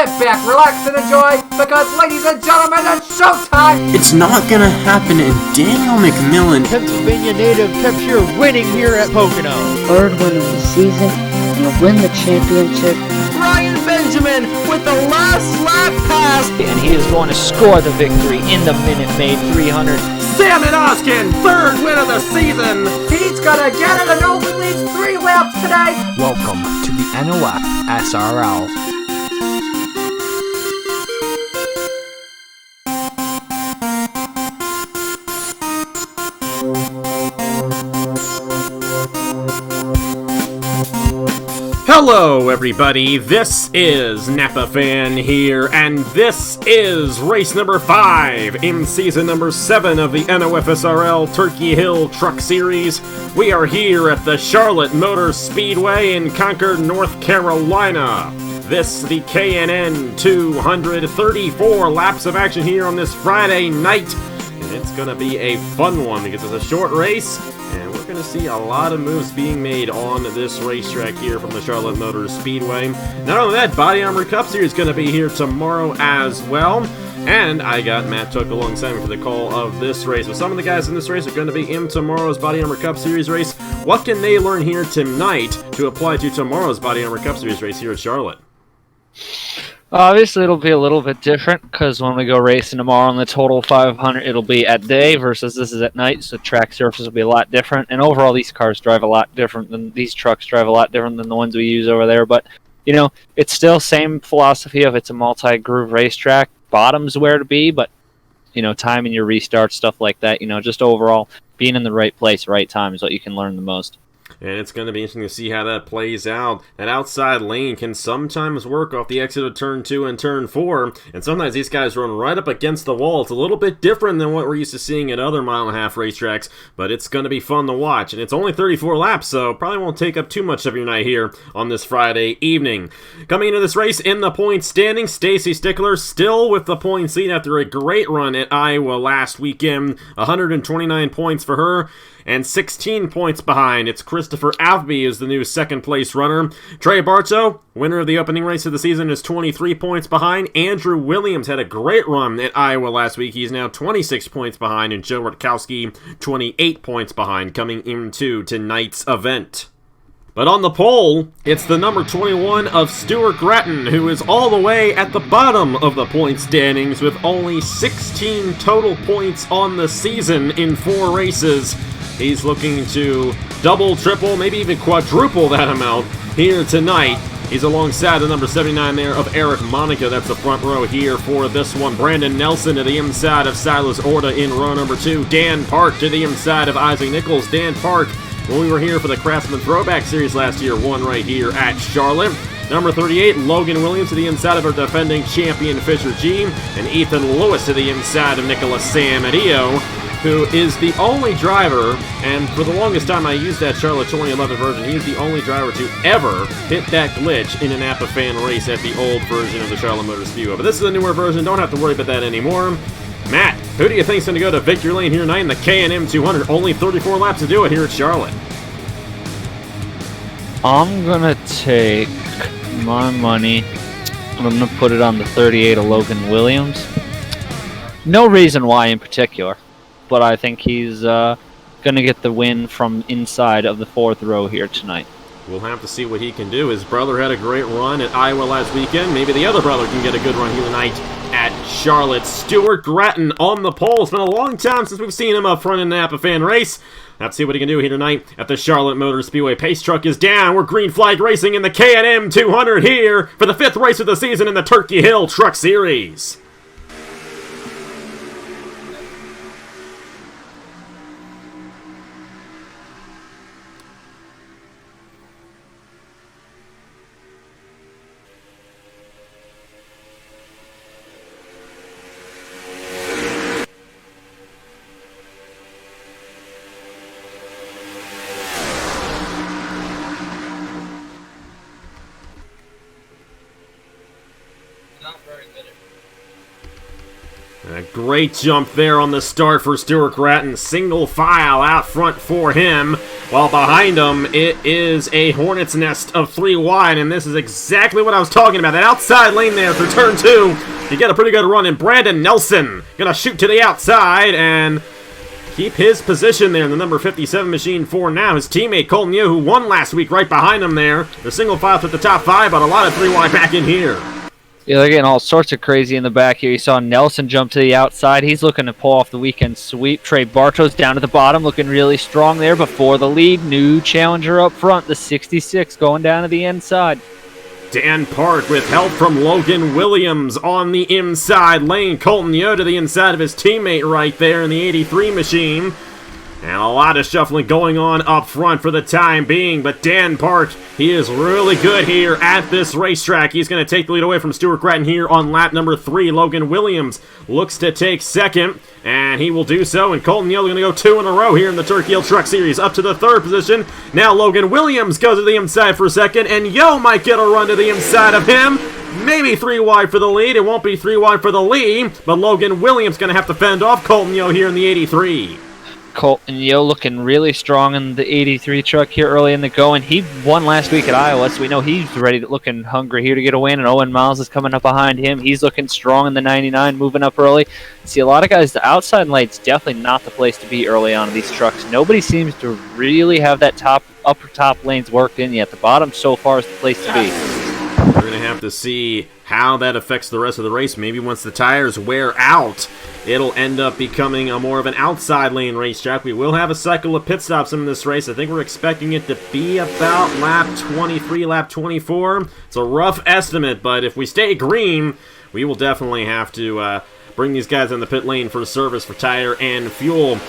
sit back, relax, and enjoy, because, ladies and gentlemen, it's showtime! It's not gonna happen, and Daniel McMillan, Pennsylvania native, kept here winning here at Pocono. Third win of the season, and win the championship. Ryan Benjamin with the last lap pass. And he is going to score the victory in the Minute Maid 300. Salmon Oskin, third win of the season. He's gonna get it and only leads 3 laps today. Welcome to the NOFSRL. Hello everybody, this is Napa Fan here, and this is race number 5 in season number 7 of the NOFSRL Turkey Hill Truck Series. We are here at the Charlotte Motor Speedway in Concord, North Carolina. This, the KNN 234 laps of action here on this Friday night, and it's going to be a fun one because it's a short race. And we're going to see a lot of moves being made on this racetrack here from the Charlotte Motor Speedway. Not only that, Body Armor Cup Series is going to be here tomorrow as well. And I got Matt Took alongside me for the call of this race. So some of the guys in this race are going to be in tomorrow's Body Armor Cup Series race. What can they learn here tonight to apply to tomorrow's Body Armor Cup Series race here at Charlotte? Obviously, it'll be a little bit different because when we go racing tomorrow on the total 500, it'll be at day versus this is at night, so track surface will be a lot different. And overall, these cars drive a lot different than these trucks drive a lot different than the ones we use over there. But, you know, it's still same philosophy of it's a multi-groove racetrack. Bottom's where to be, but, you know, timing your restart, stuff like that, you know, just overall being in the right place, right time is what you can learn the most. And it's going to be interesting to see how that plays out. That outside lane can sometimes work off the exit of turn 2 and turn 4, and sometimes these guys run right up against the wall. It's a little bit different than what we're used to seeing at other mile-and-a-half racetracks, but it's going to be fun to watch. And it's only 34 laps, so probably won't take up too much of your night here on this Friday evening. Coming into this race in the point standing, Stacy Stickler still with the point lead after a great run at Iowa last weekend. 129 points for her. And 16 points behind, it's Christopher Alfby is the new second-place runner. Trey Bartow, winner of the opening race of the season, is 23 points behind. Andrew Williams had a great run at Iowa last week. He's now 26 points behind. And Joe Rutkowski, 28 points behind, coming into tonight's event. But on the pole, it's the number 21 of Stuart Gratton, who is all the way at the bottom of the point standings with only 16 total points on the season in 4 races. He's looking to double, triple, maybe even quadruple that amount here tonight. He's alongside the number 79 there of Eric Monica. That's the front row here for this one. Brandon Nelson to the inside of Silas Orta in row number 2. Dan Park to the inside of Isaac Nichols. Dan Park, when we were here for the Craftsman Throwback Series last year, won right here at Charlotte. Number 38, Logan Williams to the inside of our defending champion Fisher G. And Ethan Lewis to the inside of Nicholas Samadio, who is the only driver, and for the longest time I used that Charlotte 2011 version, he's the only driver to ever hit that glitch in an Napa Fan race at the old version of the Charlotte Motor Speedway. But this is a newer version, don't have to worry about that anymore. Matt, who do you think is going to go to victory lane here tonight in the KNM 200? Only 34 laps to do it here at Charlotte. I'm going to take my money, and I'm going to put it on the 38 of Logan Williams. No reason why in particular, but I think he's going to get the win from inside of the 4th row here tonight. We'll have to see what he can do. His brother had a great run at Iowa last weekend. Maybe the other brother can get a good run here tonight at Charlotte. Stuart Gratton on the pole. It's been a long time since we've seen him up front in the Napa Fan race. Let's see what he can do here tonight at the Charlotte Motor Speedway. Pace truck is down. We're green flag racing in the KNM 200 here for the 5th race of the season in the Turkey Hill Truck Series. A great jump there on the start for Stuart Gratton. Single file out front for him. While behind him, it is a hornet's nest of 3 wide, and this is exactly what I was talking about. That outside lane there through turn 2. You get a pretty good run, and Brandon Nelson gonna shoot to the outside and keep his position there in the number 57 machine for now. His teammate Colton Yeo, who won last week, right behind him there. The single file through the top 5, but a lot of 3 wide back in here. Yeah, they're getting all sorts of crazy in the back here. You saw Nelson jump to the outside. He's looking to pull off the weekend sweep. Trey Bartos down at the bottom, looking really strong there before the lead. New challenger up front, the 66, going down to the inside. Dan Park with help from Logan Williams on the inside lane. Colton Yeo to the inside of his teammate right there in the 83 machine. And a lot of shuffling going on up front for the time being, but Dan Park, he is really good here at this racetrack. He's going to take the lead away from Stuart Gratton here on lap number 3. Logan Williams looks to take second, and he will do so, and Colton Yeo going to go 2 in a row here in the Turkey Hill Truck Series, up to the 3rd position. Now Logan Williams goes to the inside for second, and Yeo might get a run to the inside of him. Maybe 3 wide for the lead. It won't be 3 wide for the lead, but Logan Williams going to have to fend off Colton Yeo here in the 83. Colton Yeo looking really strong in the 83 truck here early in the going. He won last week at Iowa, so we know he's ready, looking hungry here to get a win, and Owen Miles is coming up behind him. He's looking strong in the 99, moving up early. See, a lot of guys, the outside lane's definitely not the place to be early on in these trucks. Nobody seems to really have that upper top lanes worked in yet. The bottom so far is the place to be. We're going to have to see how that affects the rest of the race. Maybe once the tires wear out, it'll end up becoming a more of an outside lane racetrack. We will have a cycle of pit stops in this race. I think we're expecting it to be about lap 23, lap 24. It's a rough estimate, but if we stay green, we will definitely have to bring these guys in the pit lane for service for tire and fuel.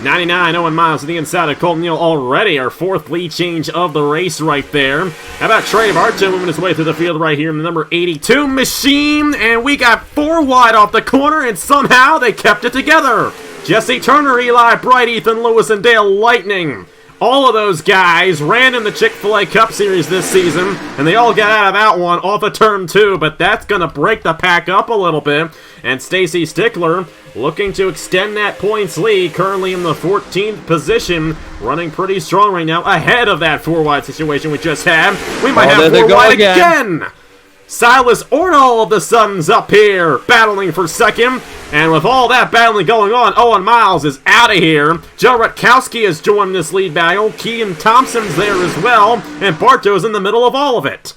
99, Owen Miles to the inside of Colton Yeo already. Our 4th lead change of the race right there. How about Trey Barton moving his way through the field right here in the number 82 machine? And we got 4 wide off the corner, and somehow they kept it together. Jesse Turner, Eli Bright, Ethan Lewis, and Dale Lightning. All of those guys ran in the Chick-fil-A Cup Series this season, and they all got out of that one off of turn 2, but that's going to break the pack up a little bit. And Stacy Stickler looking to extend that points lead, currently in the 14th position, running pretty strong right now, ahead of that 4-wide situation we just had. We might have 4 wide again. Silas Ornall of the Suns up here, battling for second. And with all that battling going on, Owen Miles is out of here. Joe Rutkowski has joined this lead battle. Keegan Thompson's there as well. And Barto's in the middle of all of it.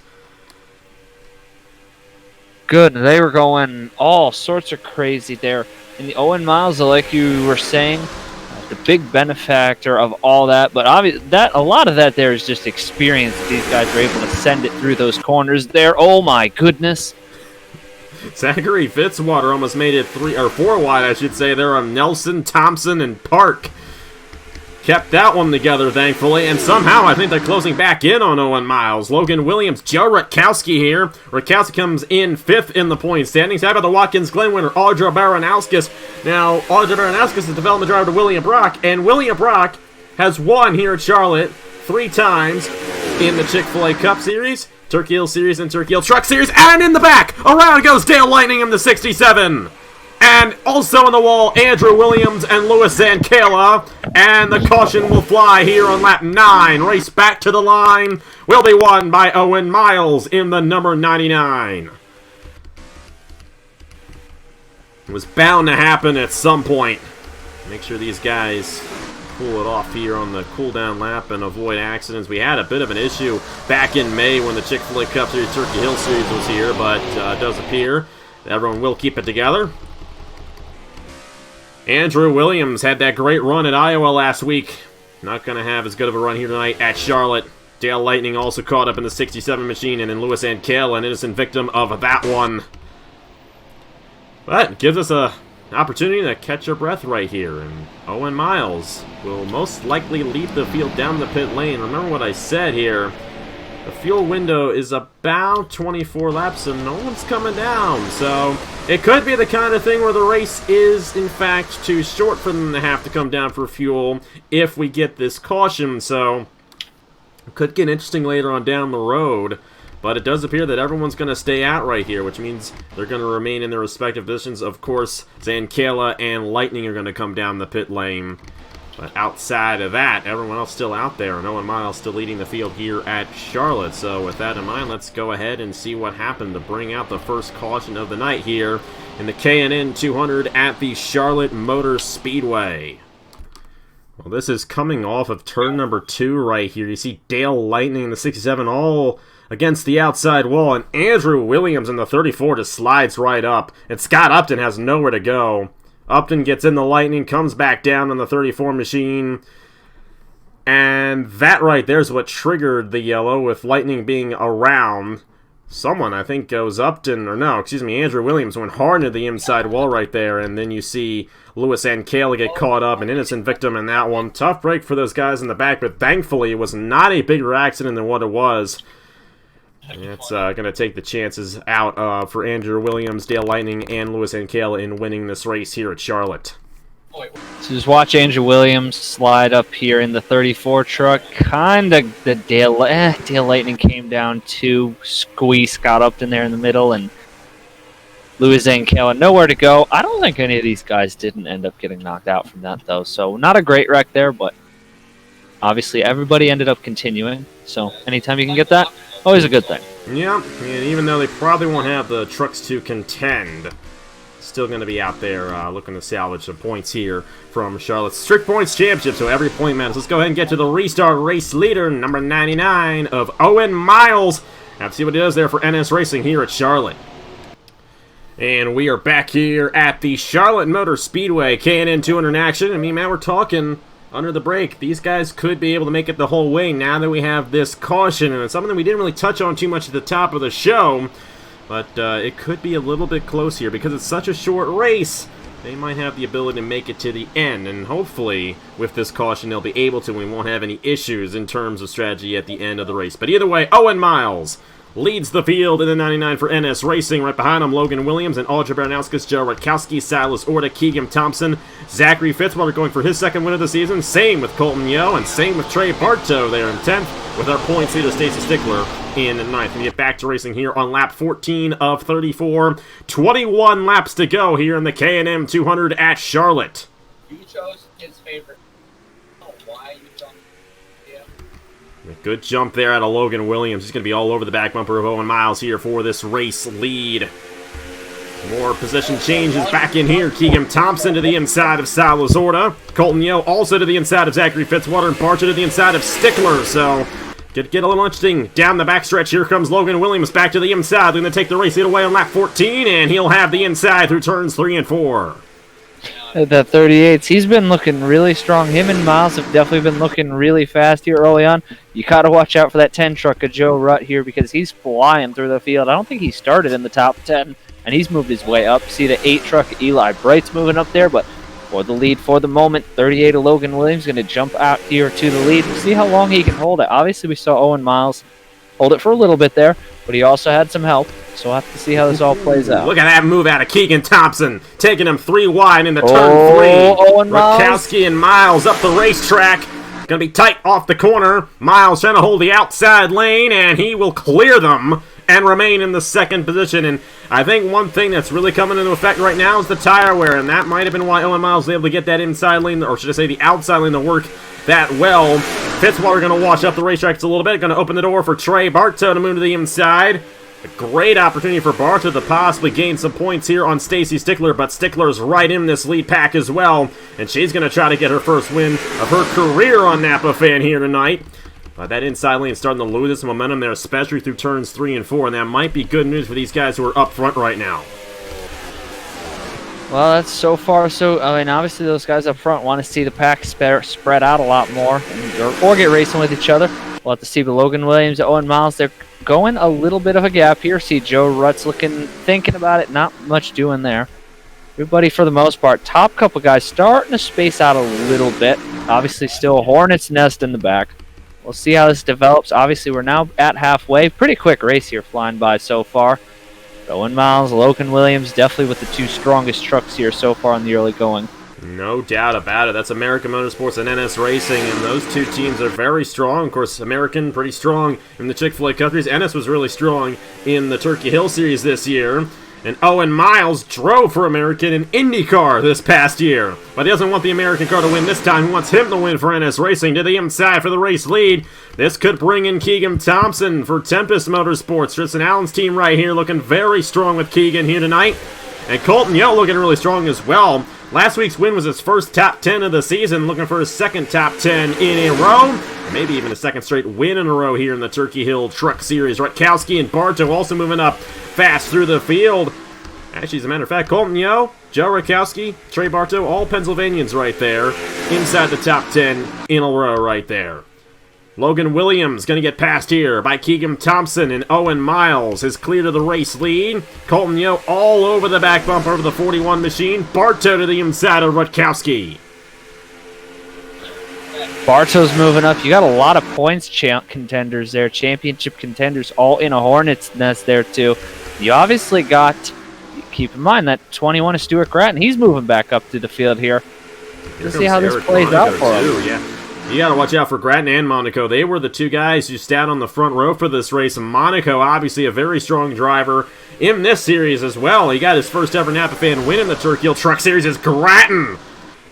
Good. They were going all sorts of crazy there. And the Owen Miles, like you were saying, the big benefactor of all that, but obviously a lot of that there is just experience. These guys were able to send it through those corners there. Oh my goodness. Zachary Fitzwater almost made it 4 wide, I should say, there on Nelson, Thompson, and Park. Kept that one together, thankfully, and somehow I think they're closing back in on Owen Miles. Logan Williams, Joe Rutkowski here. Rutkowski comes in 5th in the point standings. How about the Watkins Glen winner, Audra Baranowskis? Now, Audra Baranowskis is the development driver to William Brock, and William Brock has won here at Charlotte 3 times in the Chick-fil-A Cup Series, Turkey Hill Series, and Turkey Hill Truck Series, and in the back, around goes Dale Lightning in the 67. And also on the wall, Andrew Williams and Louis Zancala. And the caution will fly here on lap 9. Race back to the line will be won by Owen Miles in the number 99. It was bound to happen at some point. Make sure these guys pull it off here on the cool-down lap and avoid accidents. We had a bit of an issue back in May when the Chick-fil-A Cup Series Turkey Hill Series was here, but it does appear everyone will keep it together. Andrew Williams had that great run at Iowa last week. Not going to have as good of a run here tonight at Charlotte. Dale Lightning also caught up in the 67 machine, and then Louis Ankale, an innocent victim of that one. But it gives us an opportunity to catch our breath right here. And Owen Miles will most likely lead the field down the pit lane. Remember what I said here. The fuel window is about 24 laps, and no one's coming down. So it could be the kind of thing where the race is, in fact, too short for them to have to come down for fuel if we get this caution. So it could get interesting later on down the road. but it does appear that everyone's going to stay out right here, which means they're going to remain in their respective positions. Of course, Zankala and Lightning are going to come down the pit lane. But outside of that, everyone else still out there, and Owen Miles still leading the field here at Charlotte. So with that in mind, let's go ahead and see what happened to bring out the first caution of the night here in the K&N 200 at the Charlotte Motor Speedway. Well, this is coming off of turn number 2 right here. You see Dale Lightning in the 67 all against the outside wall, and Andrew Williams in the 34 just slides right up, and Scott Upton has nowhere to go. Upton gets in the Lightning, comes back down on the 34 machine, and that right there is what triggered the yellow, with Lightning being around. Someone, I think, goes Upton, or no, excuse me, Andrew Williams went hard into the inside wall right there, and then you see Lewis and Kayla get caught up, an innocent victim in that one. Tough break for those guys in the back, but thankfully it was not a bigger accident than what it was. It's going to take the chances out for Andrew Williams, Dale Lightning, and Lewis and Kayla in winning this race here at Charlotte. So just watch Andrew Williams slide up here in the 34 truck. Kind of the Dale Lightning came down to squeeze Scott Upton there in the middle, and Lewis and Kayla nowhere to go. I don't think any of these guys didn't end up getting knocked out from that, though. So not a great wreck there, but obviously everybody ended up continuing. So anytime you can get that, always a good thing. Yeah, and even though they probably won't have the trucks to contend, still going to be out there looking to salvage some points here from Charlotte's Strict Points Championship, so every point matters. Let's go ahead and get to the restart race leader, number 99 of Owen Miles. Have to see what he does there for NS Racing here at Charlotte. And we are back here at the Charlotte Motor Speedway, K&N 200 action. I mean, man, we're talking under the break. These guys could be able to make it the whole way now that we have this caution, and it's something that we didn't really touch on too much at the top of the show, but it could be a little bit close here because it's such a short race. They might have the ability to make it to the end, and hopefully with this caution they'll be able to, and we won't have any issues in terms of strategy at the end of the race. But either way, Owen Miles leads the field in the 99 for NS Racing. Right behind him, Logan Williams and Audrey Baranauskas, Joe Rutkowski, Silas Orta, Keegan Thompson, Zachary Fitzwater going for his second win of the season. Same with Colton Yo, and same with Trey Bartow there in 10th, with our points leader Stacy Stickler in 9th. We get back to racing here on lap 14 of 34. 21 laps to go here in the K&M 200 at Charlotte. You chose his favorite. Oh, why you chose? A good jump there out of Logan Williams. He's going to be all over the back bumper of Owen Miles here for this race lead. More position changes back in here. Keegan Thompson to the inside of Silas Orta. Colton Yo also to the inside of Zachary Fitzwater, and Barcha to the inside of Stickler. So get a little interesting down the backstretch. Here comes Logan Williams back to the inside. They're going to take the race lead away on lap 14, and he'll have the inside through turns 3 and 4. That 38s, he's been looking really strong. Him and Miles have definitely been looking really fast here early on. You got to watch out for that 10 truck of Joe Rutt here because he's flying through the field. I don't think he started in the top 10, and he's moved his way up. See the 8 truck Eli Bright's moving up there, but for the lead for the moment, 38 of Logan Williams going to jump out here to the lead. We'll see how long he can hold it. Obviously, we saw Owen Miles hold it for a little bit there, but he also had some help, so we'll have to see how this all plays out. Look at that move out of Keegan Thompson, taking him 3 wide into turn 3. Owen Miles. Rutkowski and Miles up the racetrack. Going to be tight off the corner. Miles trying to hold the outside lane, and he will clear them and remain in the second position. And I think one thing that's really coming into effect right now is the tire wear, and that might have been why Owen Miles was able to get that inside lane, or should I say the outside lane, to work that well. Fitzwater going to wash up the racetrack a little bit, going to open the door for Trey Bartow to move to the inside. A great opportunity for Bartow to possibly gain some points here on Stacy Stickler, but Stickler's right in this lead pack as well, and she's going to try to get her first win of her career on Napa Fan here tonight. That inside lane is starting to lose its momentum there, especially through turns 3 and 4, and that might be good news for these guys who are up front right now. Well, that's so far so. I mean, obviously those guys up front want to see the pack spread out a lot more, or get racing with each other. We'll have to see. But Logan Williams, Owen Miles, they're going a little bit of a gap here. See Joe Rutt's thinking about it. Not much doing there. Everybody, for the most part, top couple guys starting to space out a little bit. Obviously, still a hornet's nest in the back. We'll see how this develops. Obviously, we're now at halfway. Pretty quick race here, flying by so far. Owen Miles, Logan Williams, definitely with the 2 strongest trucks here so far in the early going. No doubt about it. That's American Motorsports and NS Racing, and those two teams are very strong. Of course, American pretty strong in the Chick-fil-A countries. NS was really strong in the Turkey Hill Series this year. And Owen Miles drove for American in IndyCar this past year. But he doesn't want the American car to win this time. He wants him to win for NS Racing. To the inside for the race lead. This could bring in Keegan Thompson for Tempest Motorsports. Tristan Allen's team right here looking very strong with Keegan here tonight. And Colton Yo looking really strong as well. Last week's win was his first top 10 of the season, looking for his second top 10 in a row. Maybe even a second straight win in a row here in the Turkey Hill Truck Series. Rutkowski and Bartow also moving up fast through the field. Actually, as a matter of fact, Colton Yo, Joe Rutkowski, Trey Bartow, all Pennsylvanians right there. Inside the top 10 in a row right there. Logan Williams going to get passed here by Keegan Thompson and Owen Miles. Is clear to the race lead. Colton Yo all over the back bumper of the 41 machine. Bartow to the inside of Rutkowski. Bartow's moving up. You got a lot of points contenders there. Championship contenders all in a hornet's nest there too. You obviously got, keep in mind that 21 is Stuart Grattan. He's moving back up to the field here. Let's see how this plays out for him. Yeah. You got to watch out for Grattan and Monaco. They were the two guys who sat on the front row for this race. Monaco, obviously a very strong driver in this series as well. He got his first ever Napa fan win in the Turkey Hill Truck Series. Is Grattan.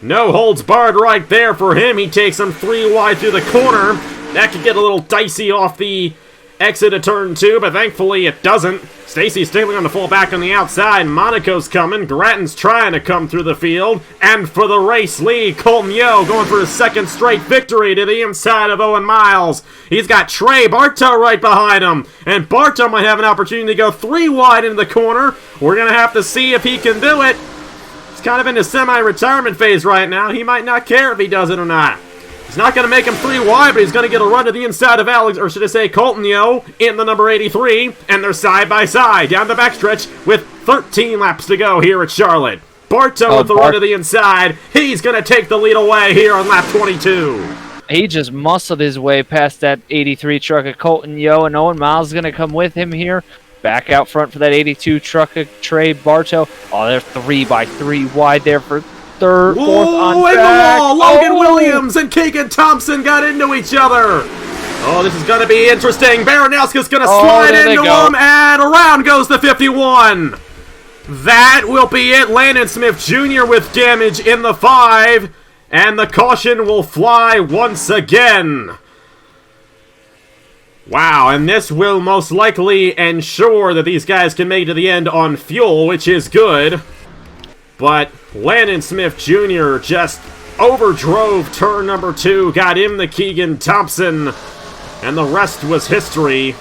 No holds barred right there for him. He takes him 3 wide through the corner. That could get a little dicey off the exit of turn 2, but thankfully it doesn't. Stacy Stigler on the full back on the outside. Monaco's coming. Grattan's trying to come through the field. And for the race lead, Colton Yo going for his second straight victory to the inside of Owen Miles. He's got Trey Bartow right behind him. And Bartow might have an opportunity to go 3 wide into the corner. We're going to have to see if he can do it. He's kind of in a semi-retirement phase right now. He might not care if he does it or not. He's not going to make him 3 wide, but he's going to get a run to the inside of Alex, or should I say Colton Yo, in the number 83, and they're side by side down the backstretch with 13 laps to go here at Charlotte. Bartow with the run to the inside. He's going to take the lead away here on lap 22. He just muscled his way past that 83 truck of Colton Yo, and Owen Miles is going to come with him here. Back out front for that 82 truck of Trey Bartow. Oh, they're 3 by 3 wide there for fourth on track. The wall. Logan Williams and Keegan Thompson got into each other. Oh, this is going to be interesting. Baranowski's going to slide into him, and around goes the 51. That will be it. Landon Smith Jr. with damage in the 5, and the caution will fly once again. Wow, and this will most likely ensure that these guys can make it to the end on fuel, which is good. But Landon Smith Jr. just overdrove turn number 2, got him the Keegan Thompson, and the rest was history.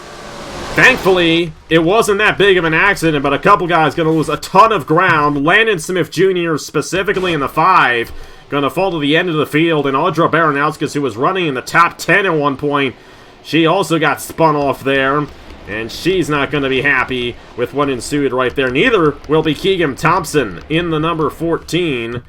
Thankfully, it wasn't that big of an accident, but a couple guys going to lose a ton of ground. Landon Smith Jr. specifically in the 5, going to fall to the end of the field, and Audra Baranowskis, who was running in the top 10 at one point, she also got spun off there. And she's not going to be happy with what ensued right there. Neither will be Keegan Thompson in the number 14,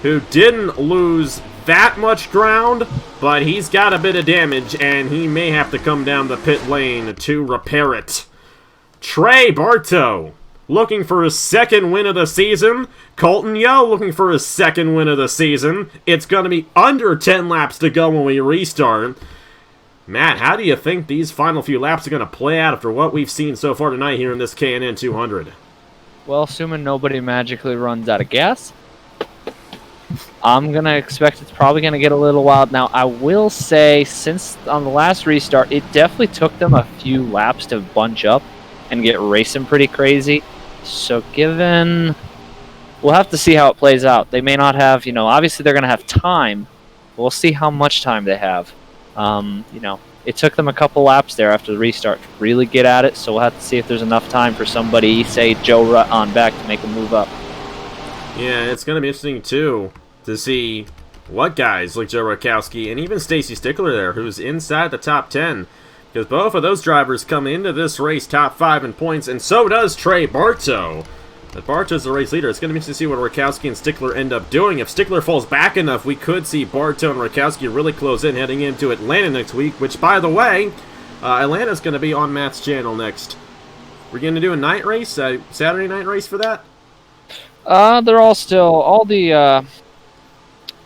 who didn't lose that much ground, but he's got a bit of damage, and he may have to come down the pit lane to repair it. Trey Bartow looking for his second win of the season. Colton Yo looking for his second win of the season. It's going to be under 10 laps to go when we restart. Matt, how do you think these final few laps are going to play out after what we've seen so far tonight here in this K&N 200? Well, assuming nobody magically runs out of gas, I'm going to expect it's probably going to get a little wild. Now, I will say, since on the last restart, it definitely took them a few laps to bunch up and get racing pretty crazy. So given... We'll have to see how it plays out. They may not have, obviously they're going to have time. We'll see how much time they have. It took them a couple laps there after the restart to really get at it, so we'll have to see if there's enough time for somebody, say Joe Rutt on back, to make a move up. Yeah, it's going to be interesting, too, to see what guys like Joe Rutkowski and even Stacy Stickler there, who's inside the top 10, because both of those drivers come into this race top 5 in points, and so does Trey Bartow. But Bartow's the race leader. It's going to be interesting to see what Rutkowski and Stickler end up doing. If Stickler falls back enough, we could see Bartow and Rutkowski really close in heading into Atlanta next week, which, by the way, Atlanta's going to be on Matt's channel next. We're going to do a night race, Saturday night race for that? They're all the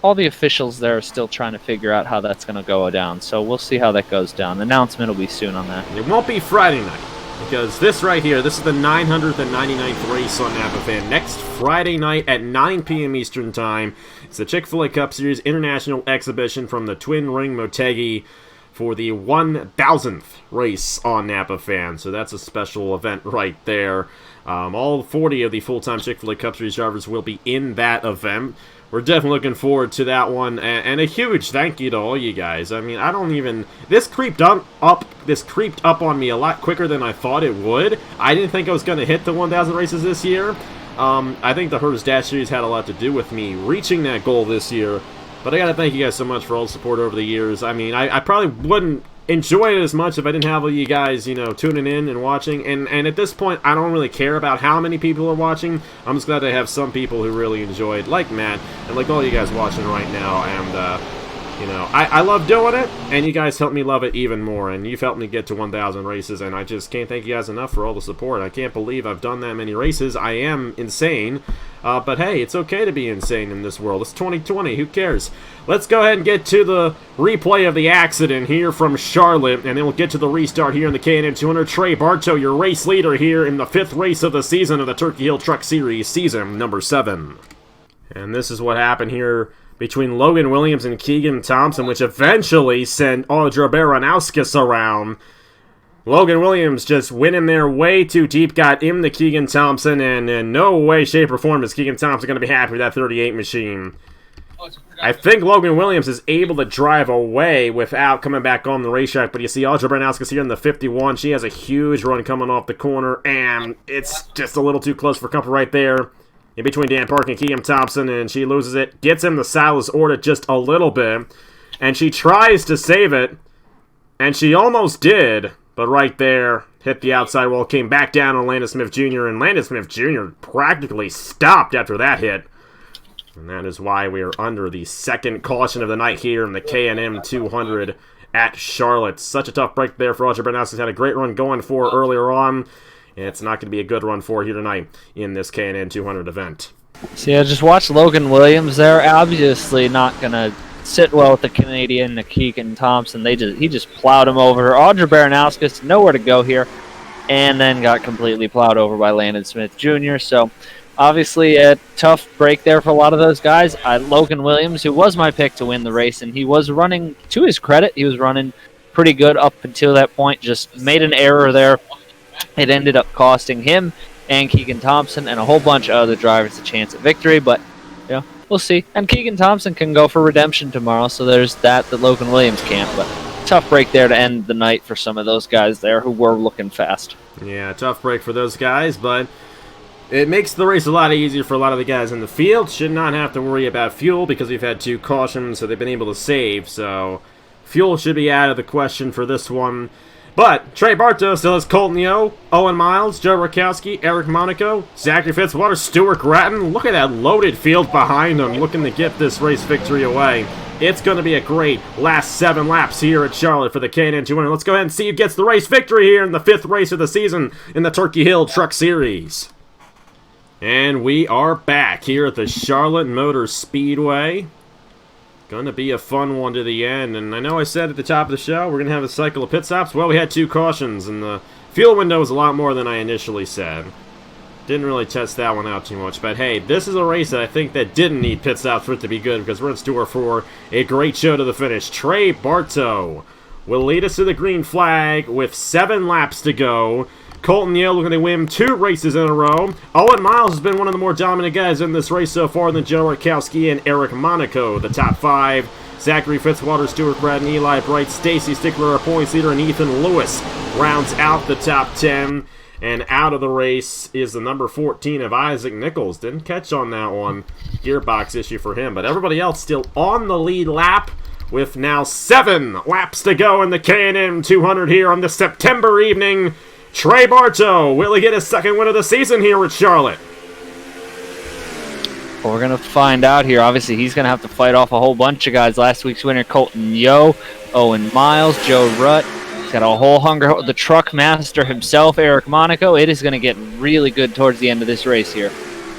all the officials there are still trying to figure out how that's going to go down. So we'll see how that goes down. The announcement will be soon on that. It won't be Friday night, because this right here, this is the 999th race on Napa Fan. Next Friday night at 9 p.m. Eastern Time, it's the Chick-fil-A Cup Series International Exhibition from the Twin Ring Motegi for the 1,000th race on Napa Fan. So that's a special event right there. All 40 of the full-time Chick-fil-A Cup Series drivers will be in that event. We're definitely looking forward to that one, and a huge thank you to all you guys. I mean, I don't even... This creeped up on me a lot quicker than I thought it would. I didn't think I was going to hit the 1,000 races this year. I think the Herders Dash Series had a lot to do with me reaching that goal this year. But I got to thank you guys so much for all the support over the years. I mean, I probably wouldn't enjoy it as much if I didn't have all you guys, you know, tuning in and watching. And at this point, I don't really care about how many people are watching. I'm just glad to have some people who really enjoyed, like Matt, and like all you guys watching right now. And, you know, I love doing it, and you guys help me love it even more. And you've helped me get to 1,000 races, and I just can't thank you guys enough for all the support. I can't believe I've done that many races. I am insane. But hey, it's okay to be insane in this world. It's 2020. Who cares? Let's go ahead and get to the replay of the accident here from Charlotte, and then we'll get to the restart here in the K&N 200. Trey Bartow, your race leader here in the 5th race of the season of the Turkey Hill Truck Series, season number 7. And this is what happened here between Logan Williams and Keegan Thompson, which eventually sent Audra Baranowskis around. Logan Williams just went in there way too deep, got into Keegan Thompson, and in no way, shape, or form is Keegan Thompson going to be happy with that 38 machine. I think Logan Williams is able to drive away without coming back on the racetrack, but you see Audra Baranowskis here in the 51. She has a huge run coming off the corner, and it's just a little too close for comfort right there in between Dan Park and Keegan Thompson, and she loses it, gets him the Silas Orta just a little bit, and she tries to save it, and she almost did. But right there, hit the outside wall, came back down on Landon Smith Jr., and Landon Smith Jr. practically stopped after that hit. And that is why we are under the second caution of the night here in the K&M 200 at Charlotte. Such a tough break there for Audra Baranowskis. Had a great run going for earlier on. It's not going to be a good run for here tonight in this K&N 200 event. So yeah, just watch Logan Williams there. Obviously not going to sit well with the Canadian, Keegan Thompson. He just plowed him over. Audra Baranowskis, nowhere to go here, and then got completely plowed over by Landon Smith Jr. So obviously a tough break there for a lot of those guys. Logan Williams, who was my pick to win the race, and he was running, to his credit, he was running pretty good up until that point, just made an error there. It ended up costing him and Keegan Thompson and a whole bunch of other drivers a chance at victory, but you know, we'll see. And Keegan Thompson can go for redemption tomorrow, so there's that Logan Williams can't. But tough break there to end the night for some of those guys there who were looking fast. Yeah, tough break for those guys, but it makes the race a lot easier for a lot of the guys in the field. Should not have to worry about fuel because we've had 2 cautions, so they've been able to save. So fuel should be out of the question for this one. But Trey Bartow still has Colton Yo, Owen Miles, Joe Rakowski, Eric Monaco, Zachary Fitzwater, Stuart Gratton. Look at that loaded field behind him, looking to get this race victory away. It's going to be a great last 7 laps here at Charlotte for the K&N 200. Let's go ahead and see who gets the race victory here in the 5th race of the season in the Turkey Hill Truck Series. And we are back here at the Charlotte Motor Speedway. Going to be a fun one to the end, and I know I said at the top of the show we're going to have a cycle of pit stops. Well, we had 2 cautions, and the fuel window was a lot more than I initially said. Didn't really test that one out too much, but hey, this is a race that I think that didn't need pit stops for it to be good, because we're in store for a great show to the finish. Trey Bartow will lead us to the green flag with 7 laps to go. Colton Yale looking to win 2 races in a row. Owen Miles has been one of the more dominant guys in this race so far than Joe Rakowski and Eric Monaco. The top 5, Zachary Fitzwater, Stuart Bradden, Eli Bright, Stacy Stickler, our points leader, and Ethan Lewis rounds out the top 10. And out of the race is the number 14 of Isaac Nichols. Didn't catch on that one. Gearbox issue for him. But everybody else still on the lead lap with now 7 laps to go in the K&N 200 here on this September evening. Trey Bartow, will he get his 2nd win of the season here at Charlotte? Well, we're going to find out here. Obviously, he's going to have to fight off a whole bunch of guys. Last week's winner, Colton Yo, Owen Miles, Joe Rutt. He's got a whole hunger. The truck master himself, Eric Monaco. It is going to get really good towards the end of this race here.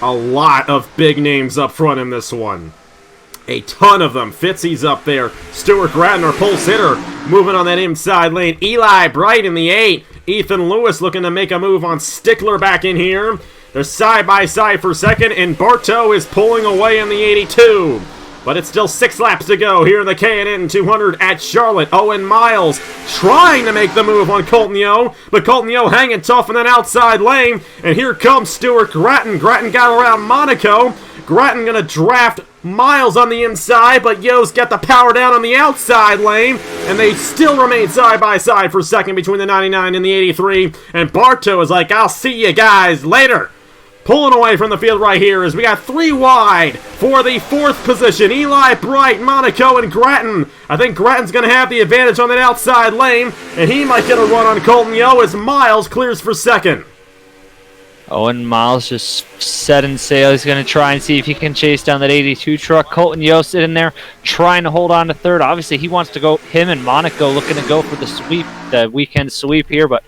A lot of big names up front in this one. A ton of them. Fitzy's up there. Stuart Gratton, our pulse hitter, moving on that inside lane. Eli Bright in the 8. Ethan Lewis looking to make a move on Stickler back in here. They're side by side for second, and Bartow is pulling away in the 82. But it's still 6 laps to go here in the K&N 200 at Charlotte. Owen Miles trying to make the move on Colton Yo, but Colton Yo hanging tough in that outside lane. And here comes Stuart Gratton. Gratton got around Monaco. Gratton gonna draft Miles on the inside, but Yo's got the power down on the outside lane, and they still remain side by side for second between the 99 and the 83. And Bartow is like, I'll see you guys later. Pulling away from the field right here as we got 3 wide for the 4th position. Eli Bright, Monaco, and Gratton. I think Gratton's going to have the advantage on that outside lane, and he might get a run on Colton Yo as Miles clears for second. Owen Miles just setting sail. He's going to try and see if he can chase down that 82 truck. Colton Yo sitting there trying to hold on to third. Obviously, he wants to go, him and Monaco looking to go for the sweep, the weekend sweep here, but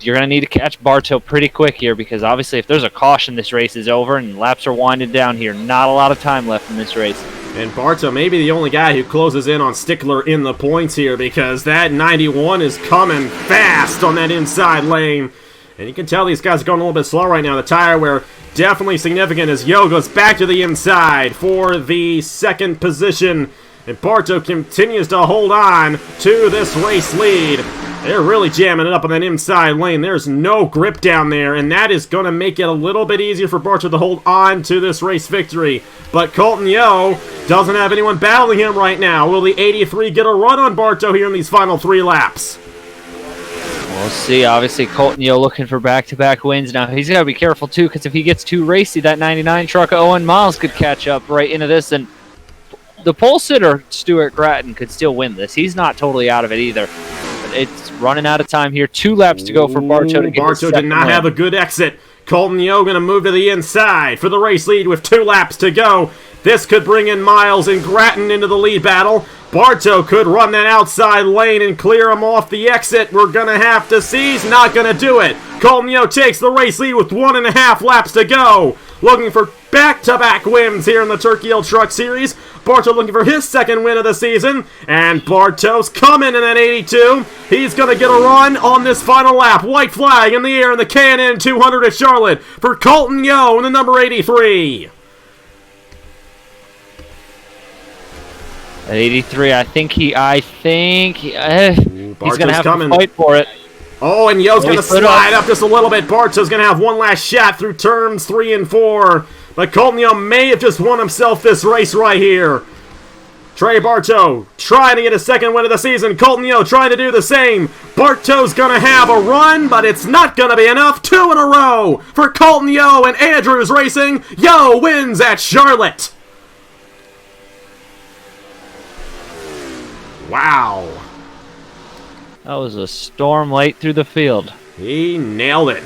you're going to need to catch Bartow pretty quick here because obviously if there's a caution, this race is over and laps are winding down here. Not a lot of time left in this race. And Bartow may be the only guy who closes in on Stickler in the points here because that 91 is coming fast on that inside lane. And you can tell these guys are going a little bit slow right now. The tire wear definitely significant as Yo goes back to the inside for the 2nd position. And Bartow continues to hold on to this race lead. They're really jamming it up on that inside lane. There's no grip down there, and that is going to make it a little bit easier for Bartow to hold on to this race victory. But Colton Yo doesn't have anyone battling him right now. Will the 83 get a run on Bartow here in these final 3 laps? We'll see. Obviously, Colton Yo looking for back-to-back wins. Now, he's got to be careful, too, because if he gets too racy, that 99 truck Owen Miles could catch up right into this, and the pole sitter, Stuart Gratton, could still win this. He's not totally out of it either. But it's running out of time here. 2 laps to go for Bartow to get his Bartow did not have a good exit. Colton Yo going to move to the inside for the race lead with 2 laps to go. This could bring in Miles and Gratton into the lead battle. Bartow could run that outside lane and clear him off the exit. We're going to have to see. He's not going to do it. Colton Yo takes the race lead with 1.5 laps to go. Looking for back-to-back wins here in the Turkey Hill Truck Series. Bartow looking for his 2nd win of the season. And Bartow's coming in at 82. He's going to get a run on this final lap. White flag in the air in the K&N 200 at Charlotte for Colton Yo in the number 83. At 83, I think he's going to have to fight for it. Oh, and Yo's going to slide up just a little bit. Bartow's going to have one last shot through turns 3 and 4. But Colton Yo may have just won himself this race right here. Trey Bartow trying to get his 2nd win of the season. Colton Yo trying to do the same. Bartow's going to have a run, but it's not going to be enough. 2 in a row for Colton Yo and Andrews Racing. Yo wins at Charlotte. Wow. That was a storm late through the field. He nailed it.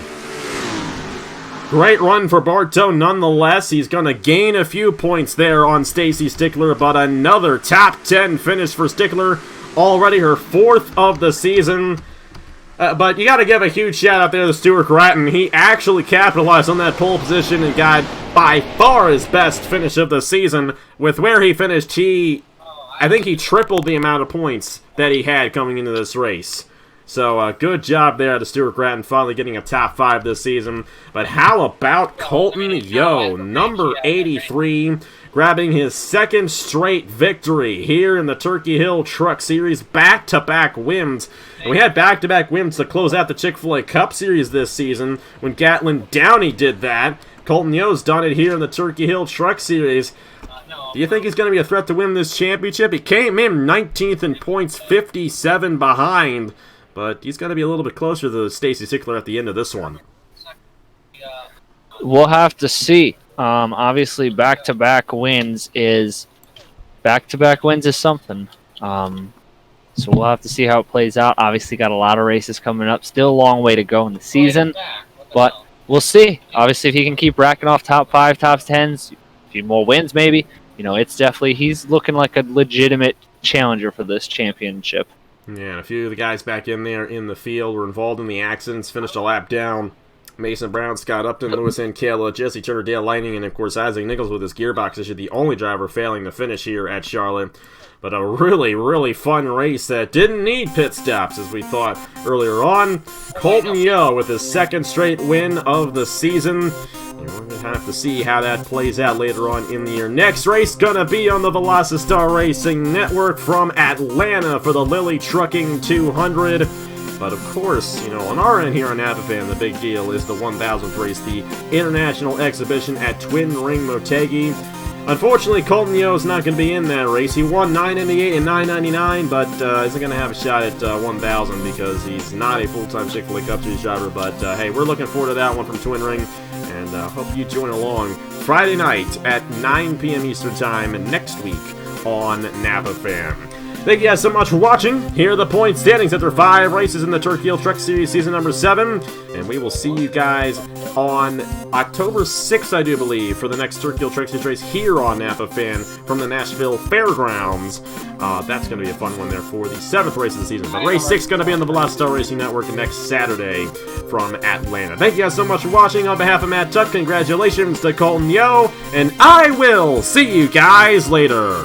Great run for Bartow nonetheless. He's going to gain a few points there on Stacy Stickler, but another top 10 finish for Stickler. Already her 4th of the season. But you got to give a huge shout out there to Stuart Gratton. He actually capitalized on that pole position and got by far his best finish of the season. With where he finished, I think he tripled the amount of points that he had coming into this race. So, good job there to Stuart Gratton, finally getting a top 5 this season. But how about Colton Yo, number 83, grabbing his 2nd straight victory here in the Turkey Hill Truck Series, back-to-back wins. And we had back-to-back wins to close out the Chick-fil-A Cup Series this season when Gatlin Downey did that. Colton Yo's done it here in the Turkey Hill Truck Series. Do you think he's going to be a threat to win this championship? He came in 19th in points, 57 behind, but he's going to be a little bit closer to Stacy Stickler at the end of this one. We'll have to see. Obviously, back-to-back wins is something. So we'll have to see how it plays out. Obviously, got a lot of races coming up. Still a long way to go in the season, but we'll see. Obviously, if he can keep racking off top 5, top 10s, a few more wins maybe. It's definitely, he's looking like a legitimate challenger for this championship. Yeah, and a few of the guys back in there in the field were involved in the accidents, finished a lap down. Mason Brown, Scott Upton, Lewis Ancala, Jesse Turner, Dale Lightning, and of course Isaac Nichols with his gearbox issue, the only driver failing to finish here at Charlotte. But a really, really fun race that didn't need pit stops as we thought earlier on. Colton Yeo with his second straight win of the season. And we're going to have to see how that plays out later on in the year. Next race gonna be on the Velocity Racing Network from Atlanta for the Lilly Trucking 200. But of course, on our end here on NAPAFan, the big deal is the 1000th race, the International Exhibition at Twin Ring Motegi. Unfortunately, Colton Yeo is not going to be in that race. He won 998 and 999, but isn't going to have a shot at 1000 because he's not a full-time Chick-fil-A Cup Series driver. But hey, we're looking forward to that one from Twin Ring, and hope you join along Friday night at 9 p.m. Eastern Time next week on NAPAFan. Thank you guys so much for watching. Here are the point standings after 5 races in the Turkey Hill Truck Series season number 7. And we will see you guys on October 6th, I do believe, for the next Turkey Hill Truck Series race here on NAPAFan from the Nashville Fairgrounds. That's going to be a fun one there for the 7th race of the season. But race 6 is going to be on the Velocity Racing Network next Saturday from Atlanta. Thank you guys so much for watching. On behalf of Matt Tuck, congratulations to Colton Yeo. And I will see you guys later.